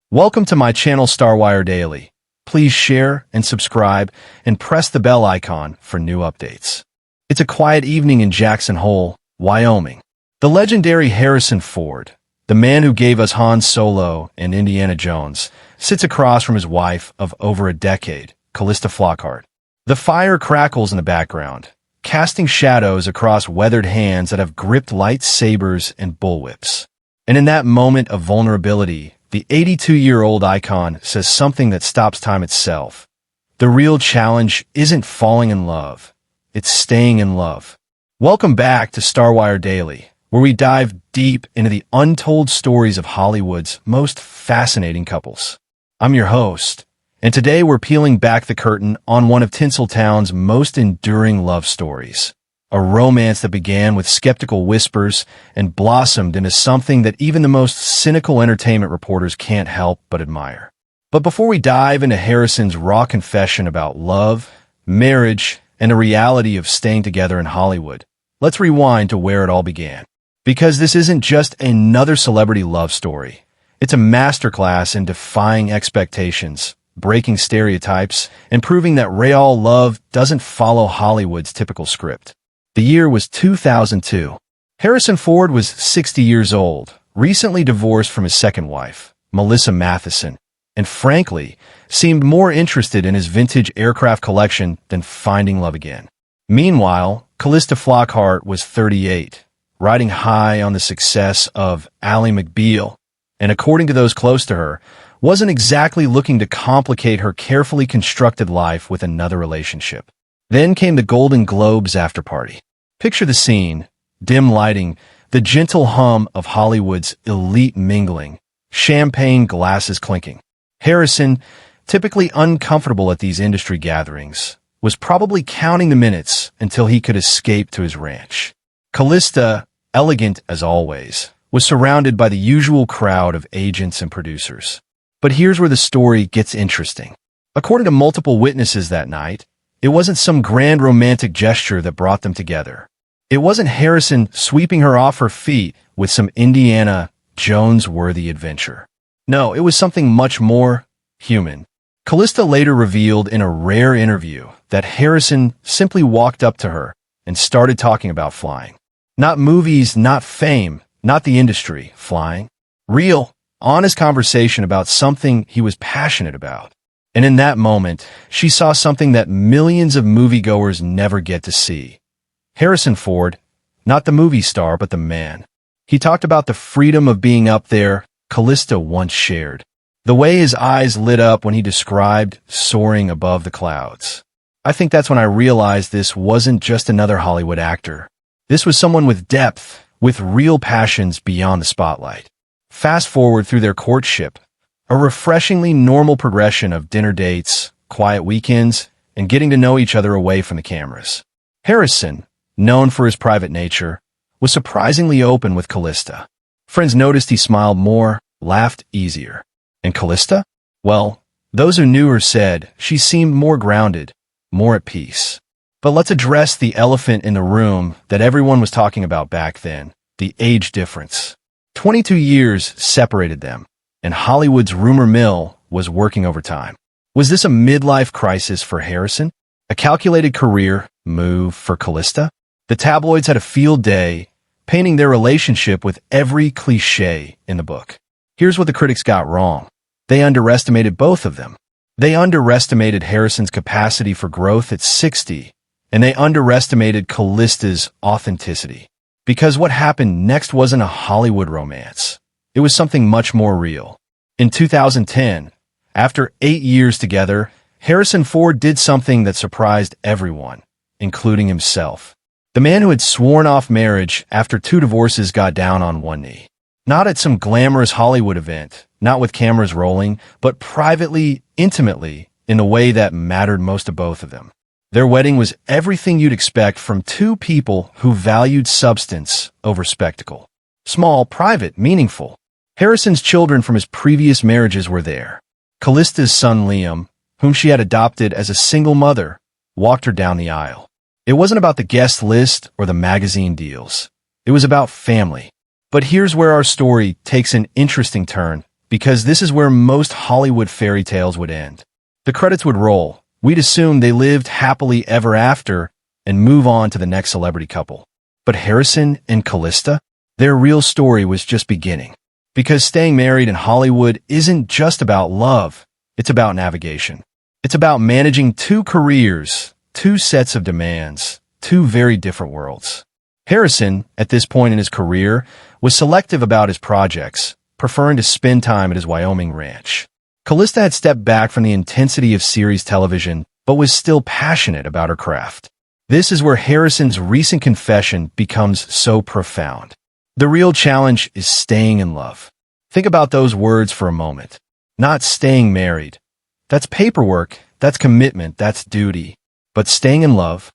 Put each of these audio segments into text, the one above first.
Welcome to my channel Starwire Daily. Please share and subscribe and press the bell icon for new updates. It's a quiet evening in Jackson Hole, Wyoming. The legendary Harrison Ford, the man who gave us Han Solo and Indiana Jones, sits across from his wife of over a decade, Calista Flockhart. The fire crackles in the background, casting shadows across weathered hands that have gripped lightsabers and bullwhips. And in that moment of vulnerability, the 82-year-old icon says something that stops time itself. The real challenge isn't falling in love, it's staying in love. Welcome back to Starwire Daily, where we dive deep into the untold stories of Hollywood's most fascinating couples. I'm your host, and today we're peeling back the curtain on one of Tinseltown's most enduring love stories. A romance that began with skeptical whispers and blossomed into something that even the most cynical entertainment reporters can't help but admire. But before we dive into Harrison's raw confession about love, marriage, and the reality of staying together in Hollywood, let's rewind to where it all began. Because this isn't just another celebrity love story. It's a masterclass in defying expectations, breaking stereotypes, and proving that real love doesn't follow Hollywood's typical script. The year was 2002. Harrison Ford was 60 years old, recently divorced from his second wife, Melissa Matheson, and frankly, seemed more interested in his vintage aircraft collection than finding love again. Meanwhile, Calista Flockhart was 38, riding high on the success of Ally McBeal, and according to those close to her, wasn't exactly looking to complicate her carefully constructed life with another relationship. Then came the Golden Globes after party. Picture the scene, dim lighting, the gentle hum of Hollywood's elite mingling, champagne glasses clinking. Harrison, typically uncomfortable at these industry gatherings, was probably counting the minutes until he could escape to his ranch. Calista, elegant as always, was surrounded by the usual crowd of agents and producers. But here's where the story gets interesting. According to multiple witnesses that night, it wasn't some grand romantic gesture that brought them together. It wasn't Harrison sweeping her off her feet with some Indiana Jones-worthy adventure. No, it was something much more human. Calista later revealed in a rare interview that Harrison simply walked up to her and started talking about flying. Not movies, not fame, not the industry, flying. Real, honest conversation about something he was passionate about. And in that moment, she saw something that millions of moviegoers never get to see. Harrison Ford, not the movie star, but the man. He talked about the freedom of being up there Calista once shared. The way his eyes lit up when he described soaring above the clouds. I think that's when I realized this wasn't just another Hollywood actor. This was someone with depth, with real passions beyond the spotlight. Fast forward through their courtship. A refreshingly normal progression of dinner dates, quiet weekends, and getting to know each other away from the cameras. Harrison, known for his private nature, was surprisingly open with Calista. Friends noticed he smiled more, laughed easier. And Calista? Well, those who knew her said she seemed more grounded, more at peace. But let's address the elephant in the room that everyone was talking about back then, the age difference. 22 years separated them. And Hollywood's rumor mill was working overtime. Was this a midlife crisis for Harrison? A calculated career move for Calista? The tabloids had a field day, painting their relationship with every cliché in the book. Here's what the critics got wrong. They underestimated both of them. They underestimated Harrison's capacity for growth at 60, and they underestimated Calista's authenticity. Because what happened next wasn't a Hollywood romance. It was something much more real. In 2010, after 8 years together, Harrison Ford did something that surprised everyone, including himself. The man who had sworn off marriage after 2 divorces got down on one knee. Not at some glamorous Hollywood event, not with cameras rolling, but privately, intimately, in the way that mattered most to both of them. Their wedding was everything you'd expect from 2 people who valued substance over spectacle. Small, private, meaningful. Harrison's children from his previous marriages were there. Calista's son Liam, whom she had adopted as a single mother, walked her down the aisle. It wasn't about the guest list or the magazine deals. It was about family. But here's where our story takes an interesting turn because this is where most Hollywood fairy tales would end. The credits would roll. We'd assume they lived happily ever after and move on to the next celebrity couple. But Harrison and Calista, their real story was just beginning. Because staying married in Hollywood isn't just about love, it's about navigation. It's about managing two careers, two sets of demands, two very different worlds. Harrison, at this point in his career, was selective about his projects, preferring to spend time at his Wyoming ranch. Calista had stepped back from the intensity of series television, but was still passionate about her craft. This is where Harrison's recent confession becomes so profound. The real challenge is staying in love. Think about those words for a moment. Not staying married. That's paperwork, that's commitment, that's duty. But staying in love,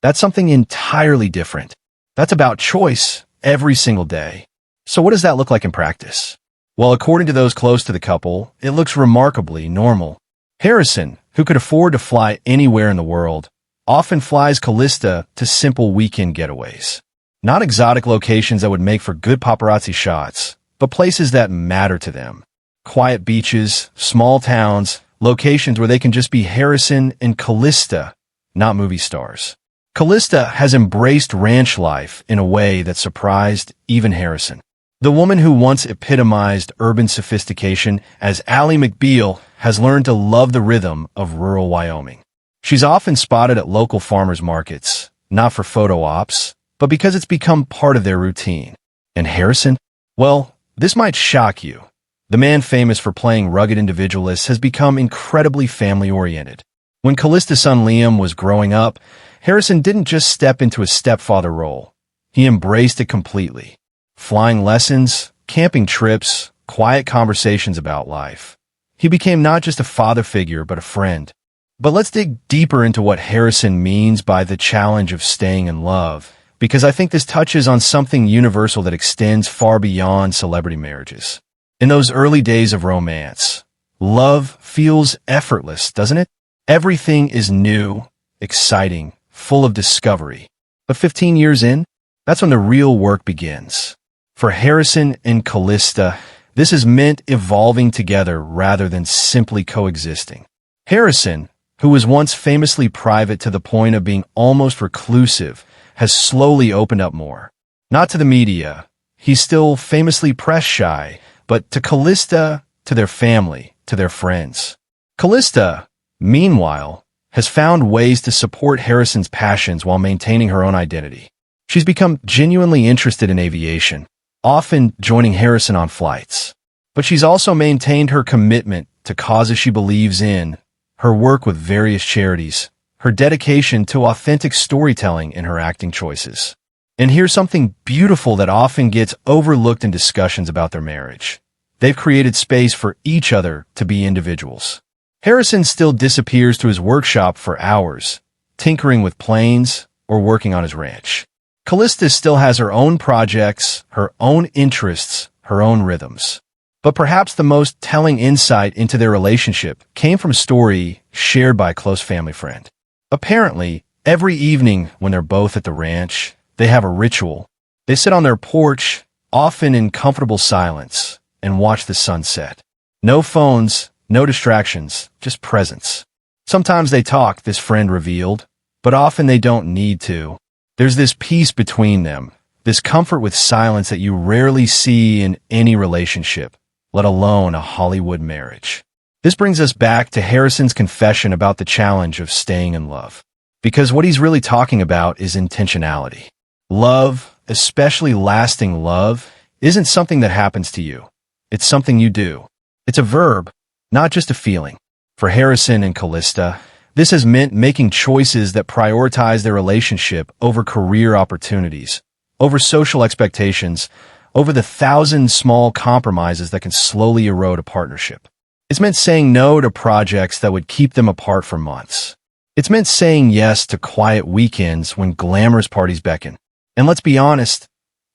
that's something entirely different. That's about choice every single day. So what does that look like in practice? Well, according to those close to the couple, it looks remarkably normal. Harrison, who could afford to fly anywhere in the world, often flies Calista to simple weekend getaways. Not exotic locations that would make for good paparazzi shots, but places that matter to them. Quiet beaches, small towns, locations where they can just be Harrison and Calista, not movie stars. Calista has embraced ranch life in a way that surprised even Harrison. The woman who once epitomized urban sophistication as Ally McBeal has learned to love the rhythm of rural Wyoming. She's often spotted at local farmers markets, not for photo ops, but because it's become part of their routine. And Harrison? Well, this might shock you. The man famous for playing rugged individualists has become incredibly family-oriented. When Calista's son Liam was growing up, Harrison didn't just step into a stepfather role. He embraced it completely. Flying lessons, camping trips, quiet conversations about life. He became not just a father figure, but a friend. But let's dig deeper into what Harrison means by the challenge of staying in love, because I think this touches on something universal that extends far beyond celebrity marriages. In those early days of romance, love feels effortless, doesn't it? Everything is new, exciting, full of discovery. But 15 years in, that's when the real work begins. For Harrison and Calista, this has meant evolving together rather than simply coexisting. Harrison, who was once famously private to the point of being almost reclusive, has slowly opened up more. Not to the media. He's still famously press shy, but to Calista, to their family, to their friends. Calista, meanwhile, has found ways to support Harrison's passions while maintaining her own identity. She's become genuinely interested in aviation, often joining Harrison on flights. But she's also maintained her commitment to causes she believes in, her work with various charities, her dedication to authentic storytelling in her acting choices. And here's something beautiful that often gets overlooked in discussions about their marriage. They've created space for each other to be individuals. Harrison still disappears to his workshop for hours, tinkering with planes or working on his ranch. Calista still has her own projects, her own interests, her own rhythms. But perhaps the most telling insight into their relationship came from a story shared by a close family friend. Apparently, every evening when they're both at the ranch, they have a ritual. They sit on their porch, often in comfortable silence, and watch the sunset. No phones, no distractions, just presence. Sometimes they talk, this friend revealed, but often they don't need to. There's this peace between them, this comfort with silence that you rarely see in any relationship, let alone a Hollywood marriage. This brings us back to Harrison's confession about the challenge of staying in love. Because what he's really talking about is intentionality. Love, especially lasting love, isn't something that happens to you. It's something you do. It's a verb, not just a feeling. For Harrison and Calista, this has meant making choices that prioritize their relationship over career opportunities, over social expectations, over the 1,000 small compromises that can slowly erode a partnership. It's meant saying no to projects that would keep them apart for months. It's meant saying yes to quiet weekends when glamorous parties beckon. And let's be honest,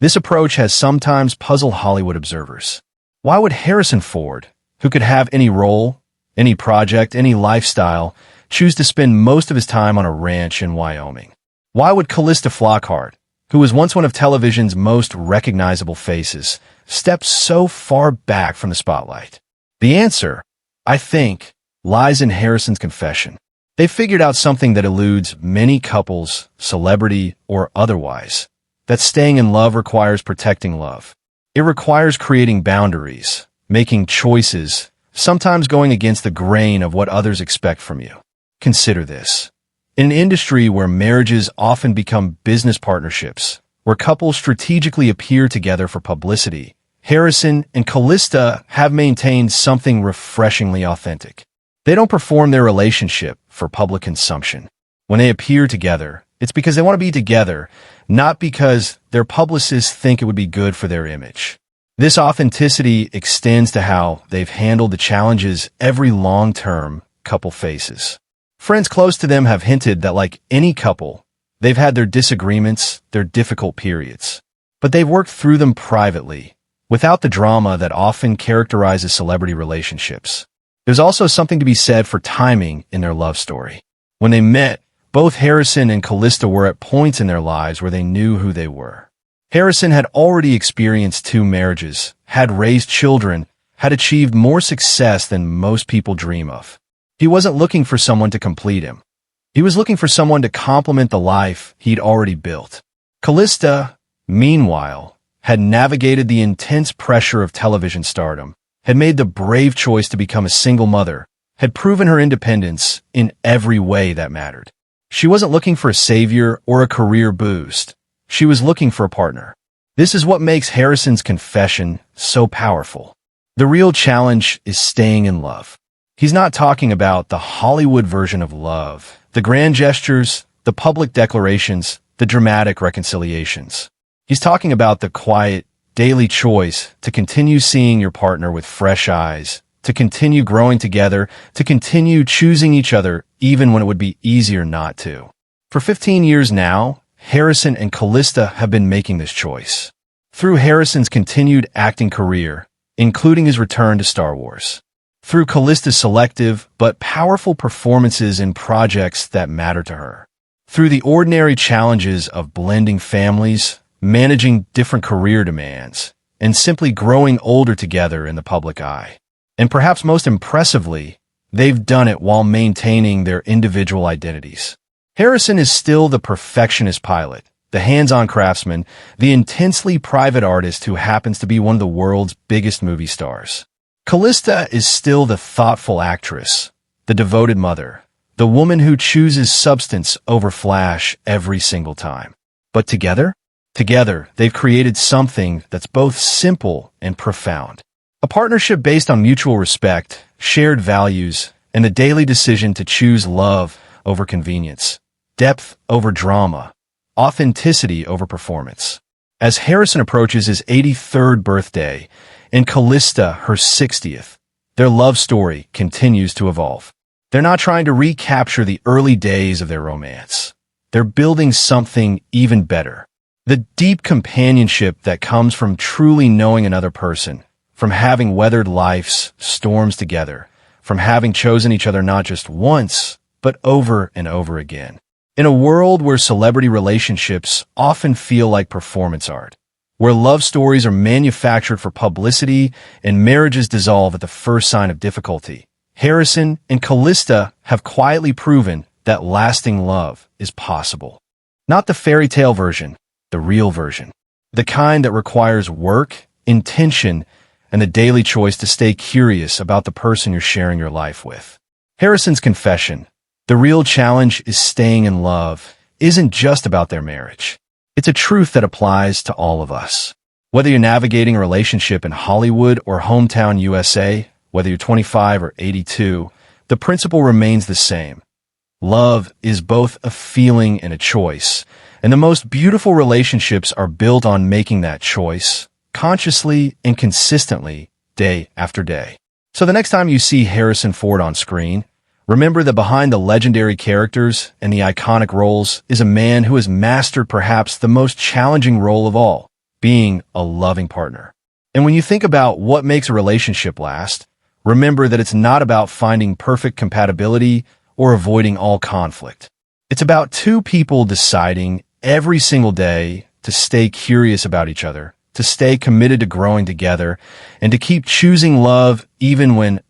this approach has sometimes puzzled Hollywood observers. Why would Harrison Ford, who could have any role, any project, any lifestyle, choose to spend most of his time on a ranch in Wyoming? Why would Calista Flockhart, who was once one of television's most recognizable faces, step so far back from the spotlight? The answer, I think, lies in Harrison's confession. They figured out something that eludes many couples, celebrity or otherwise, that staying in love requires protecting love. It requires creating boundaries, making choices, sometimes going against the grain of what others expect from you. Consider this. In an industry where marriages often become business partnerships, where couples strategically appear together for publicity, Harrison and Calista have maintained something refreshingly authentic. They don't perform their relationship for public consumption. When they appear together, it's because they want to be together, not because their publicists think it would be good for their image. This authenticity extends to how they've handled the challenges every long-term couple faces. Friends close to them have hinted that, like any couple, they've had their disagreements, their difficult periods. But they've worked through them privately, without the drama that often characterizes celebrity relationships. There's also something to be said for timing in their love story. When they met, both Harrison and Calista were at points in their lives where they knew who they were. Harrison had already experienced 2 marriages, had raised children, had achieved more success than most people dream of. He wasn't looking for someone to complete him. He was looking for someone to complement the life he'd already built. Calista, meanwhile, had navigated the intense pressure of television stardom, had made the brave choice to become a single mother, had proven her independence in every way that mattered. She wasn't looking for a savior or a career boost. She was looking for a partner. This is what makes Harrison's confession so powerful. The real challenge is staying in love. He's not talking about the Hollywood version of love, the grand gestures, the public declarations, the dramatic reconciliations. He's talking about the quiet, daily choice to continue seeing your partner with fresh eyes, to continue growing together, to continue choosing each other even when it would be easier not to. For 15 years now, Harrison and Calista have been making this choice. Through Harrison's continued acting career, including his return to Star Wars. Through Calista's selective but powerful performances in projects that matter to her. Through the ordinary challenges of blending families, managing different career demands, and simply growing older together in the public eye. And perhaps most impressively, they've done it while maintaining their individual identities. Harrison is still the perfectionist pilot, the hands-on craftsman, the intensely private artist who happens to be one of the world's biggest movie stars. Calista is still the thoughtful actress, the devoted mother, the woman who chooses substance over flash every single time. But together, they've created something that's both simple and profound. A partnership based on mutual respect, shared values, and the daily decision to choose love over convenience, depth over drama, authenticity over performance. As Harrison approaches his 83rd birthday and Calista her 60th, their love story continues to evolve. They're not trying to recapture the early days of their romance. They're building something even better. The deep companionship that comes from truly knowing another person, from having weathered life's storms together, from having chosen each other not just once, but over and over again. In a world where celebrity relationships often feel like performance art, where love stories are manufactured for publicity and marriages dissolve at the first sign of difficulty, Harrison and Calista have quietly proven that lasting love is possible. Not the fairy tale version, the real version. The kind that requires work, intention, and the daily choice to stay curious about the person you're sharing your life with. Harrison's confession, the real challenge is staying in love, isn't just about their marriage. It's a truth that applies to all of us. Whether you're navigating a relationship in Hollywood or hometown USA, whether you're 25 or 82, the principle remains the same. Love is both a feeling and a choice, and the most beautiful relationships are built on making that choice, consciously and consistently, day after day. So the next time you see Harrison Ford on screen, remember that behind the legendary characters and the iconic roles is a man who has mastered perhaps the most challenging role of all, being a loving partner. And when you think about what makes a relationship last, remember that it's not about finding perfect compatibility or avoiding all conflict. It's about two people deciding every single day to stay curious about each other, to stay committed to growing together, and to keep choosing love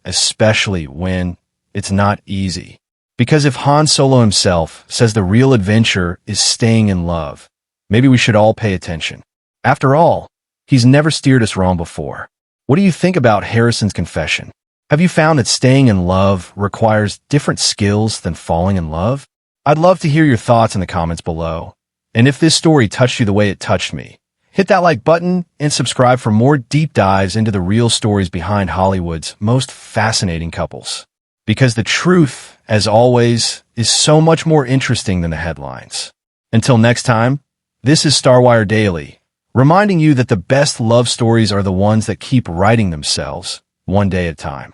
especially when it's not easy. Because if Han Solo himself says the real adventure is staying in love, maybe we should all pay attention. After all, he's never steered us wrong before. What do you think about Harrison's confession? Have you found that staying in love requires different skills than falling in love? I'd love to hear your thoughts in the comments below. And if this story touched you the way it touched me, hit that like button and subscribe for more deep dives into the real stories behind Hollywood's most fascinating couples. Because the truth, as always, is so much more interesting than the headlines. Until next time, this is StarWire Daily, reminding you that the best love stories are the ones that keep writing themselves, one day at a time.